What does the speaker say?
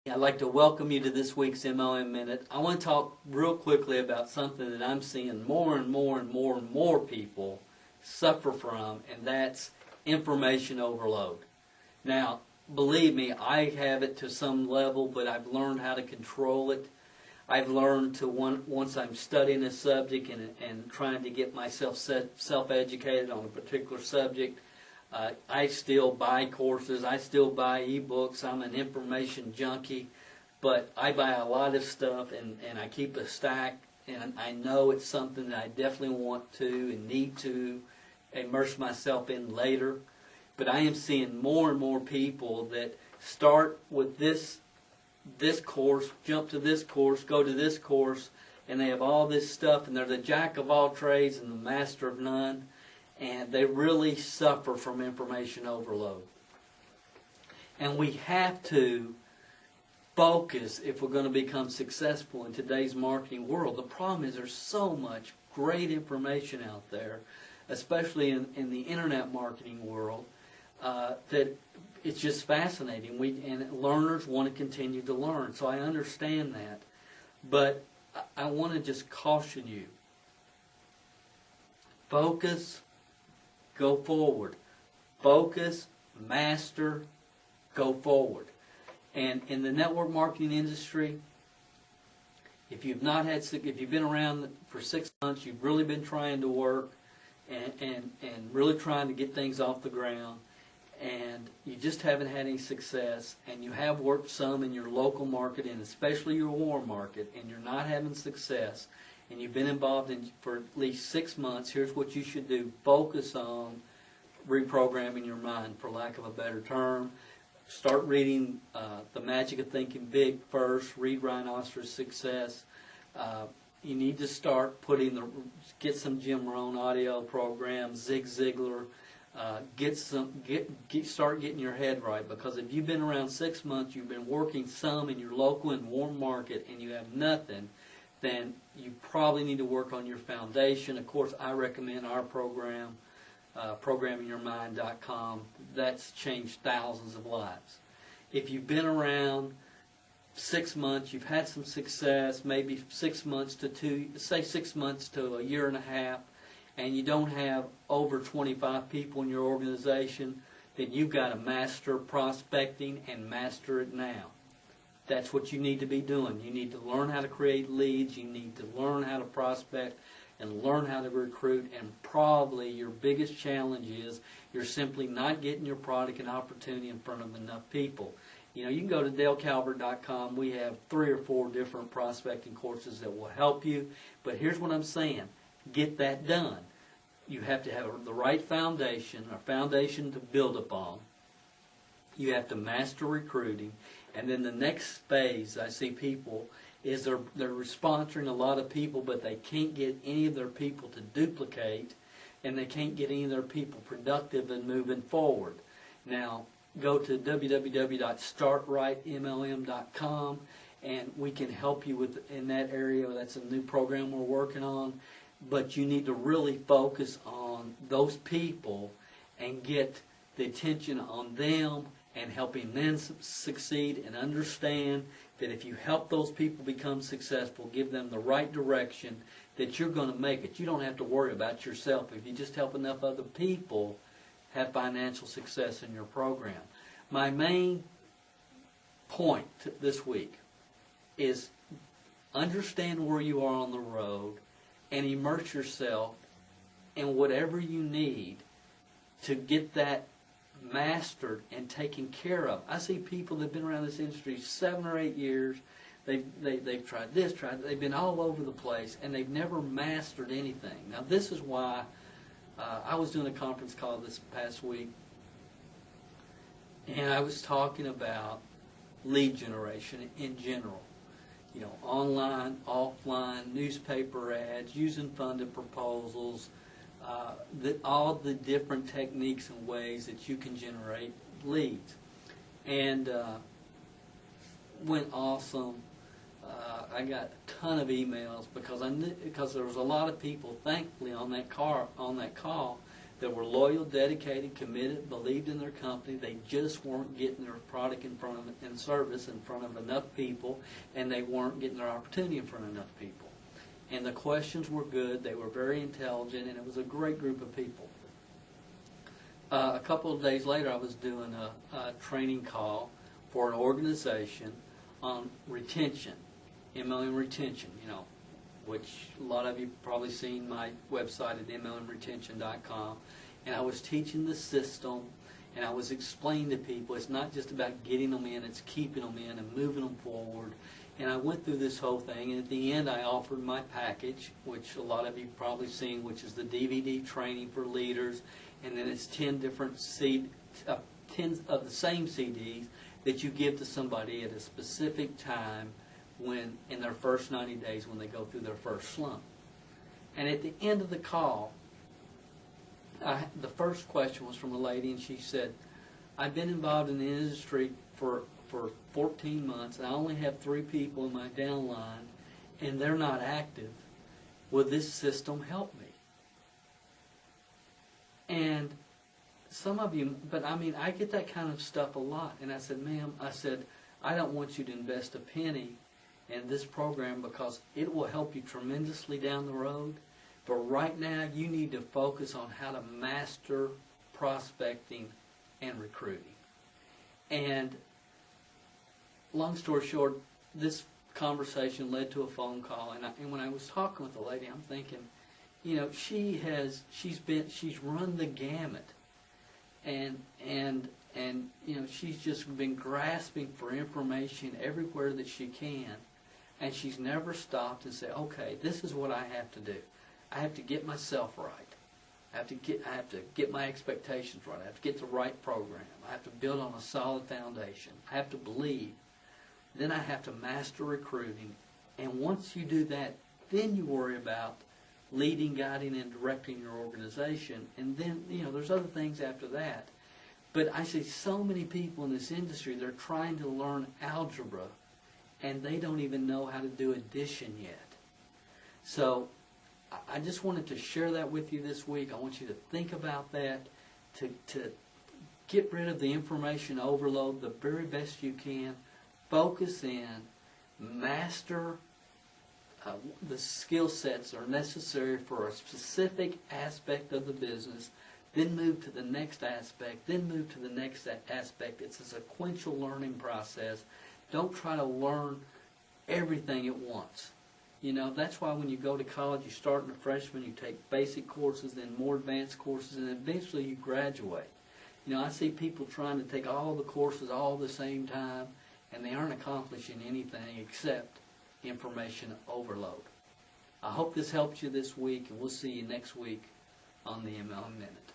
I'd like to welcome you to this week's MLM Minute. I want to talk real quickly about something that I'm seeing more and more people suffer from, and that's information overload. Now, believe me, I have it to some level, but I've learned how to control it. I've learned to, once I'm studying a subject and trying to get myself self-educated on a particular subject, I still buy courses, I still buy ebooks, I'm an information junkie, but I buy a lot of stuff and I keep a stack, and I know it's something that I definitely want to and need to immerse myself in later. But I am seeing more and more people that start with this course, jump to this course, go to this course, and they have all this stuff, and they're the jack of all trades and the master of none. And they really suffer from information overload. And we have to focus if we're going to become successful in today's marketing world. The problem is there's so much great information out there, especially in the internet marketing world, that it's just fascinating. And learners want to continue to learn. So I understand that. But I want to just caution you. Focus. Go forward. Focus, master, go forward. And in the network marketing industry, if you've been around for 6 months, you've really been trying to work and really trying to get things off the ground, and you just haven't had any success, and you have worked some in your local market, and especially your warm market, and you're not having success, and you've been involved for at least 6 months, here's what you should do. Focus on reprogramming your mind, for lack of a better term. Start reading The Magic of Thinking Big first. Read Ryan Oster's Success. You need to start get some Jim Rohn audio programs, Zig Ziglar. Start getting your head right, because if you've been around 6 months, you've been working some in your local and warm market, and you have nothing, then you probably need to work on your foundation. Of course, I recommend our program, ProgrammingYourMind.com. That's changed thousands of lives. If you've been around 6 months, you've had some success, maybe 6 months to 6 months to a year and a half, and you don't have over 25 people in your organization, then you've got to master prospecting and master it now. That's what you need to be doing. You need to learn how to create leads. You need to learn how to prospect and learn how to recruit. And probably your biggest challenge is you're simply not getting your product and opportunity in front of enough people. You know, you can go to DaleCalvert.com. We have 3 or 4 different prospecting courses that will help you. But here's what I'm saying. Get that done. You have to have the right foundation, a foundation to build upon. You have to master recruiting. And then the next phase I see people is they're sponsoring a lot of people, but they can't get any of their people to duplicate, and they can't get any of their people productive and moving forward. Now, go to www.startrightmlm.com, and we can help you in that area. That's a new program we're working on. But you need to really focus on those people and get the attention on them and helping them succeed, and understand that if you help those people become successful, give them the right direction, that you're going to make it. You don't have to worry about yourself if you just help enough other people have financial success in your program. My main point this week is understand where you are on the road and immerse yourself in whatever you need to get that mastered and taken care of. I see people that have been around this industry 7 or 8 years. They've tried this, they've been all over the place, and they've never mastered anything. Now, this is why I was doing a conference call this past week, and I was talking about lead generation in general. You know, online, offline, newspaper ads, using funded proposals, all the different techniques and ways that you can generate leads. And went awesome. I got a ton of emails because there was a lot of people, thankfully, on that call that were loyal, dedicated, committed, believed in their company. They just weren't getting their product in front of and service in front of enough people, and they weren't getting their opportunity in front of enough people. And the questions were good. They were very intelligent, and it was a great group of people. A couple of days later, I was doing a training call for an organization on retention, MLM retention, which a lot of you probably seen my website at mlmretention.com. And I was teaching the system, and I was explaining to people it's not just about getting them in, it's keeping them in and moving them forward. And I went through this whole thing, and at the end I offered my package, which a lot of you probably seen, which is the DVD training for leaders, and then it's 10 different 10 of the same CDs that you give to somebody at a specific time when in their first 90 days when they go through their first slump. And at the end of the call, the first question was from a lady, and she said, I've been involved in the industry for 14 months, and I only have 3 people in my downline, and they're not active. Will this system help me? And some of you, but I mean, I get that kind of stuff a lot. And I said, ma'am, I don't want you to invest a penny in this program because it will help you tremendously down the road. But right now, you need to focus on how to master prospecting and recruiting. And long story short, this conversation led to a phone call. And when I was talking with the lady, I'm thinking, she's run the gamut. And she's just been grasping for information everywhere that she can, and she's never stopped and said, okay, this is what I have to do. I have to get myself right. I have to get my expectations right. I have to get the right program. I have to build on a solid foundation. I have to believe. Then I have to master recruiting. And once you do that, then you worry about leading, guiding, and directing your organization. And then, there's other things after that. But I see so many people in this industry, they're trying to learn algebra, and they don't even know how to do addition yet. So I just wanted to share that with you this week. I want you to think about that, to get rid of the information overload the very best you can. Focus in, master the skill sets that are necessary for a specific aspect of the business, then move to the next aspect, then move to the next aspect. It's a sequential learning process. Don't try to learn everything at once. That's why when you go to college, you start in a freshman, you take basic courses, then more advanced courses, and eventually you graduate. I see people trying to take all the courses all at the same time, and they aren't accomplishing anything except information overload. I hope this helped you this week, and we'll see you next week on the MLM Minute.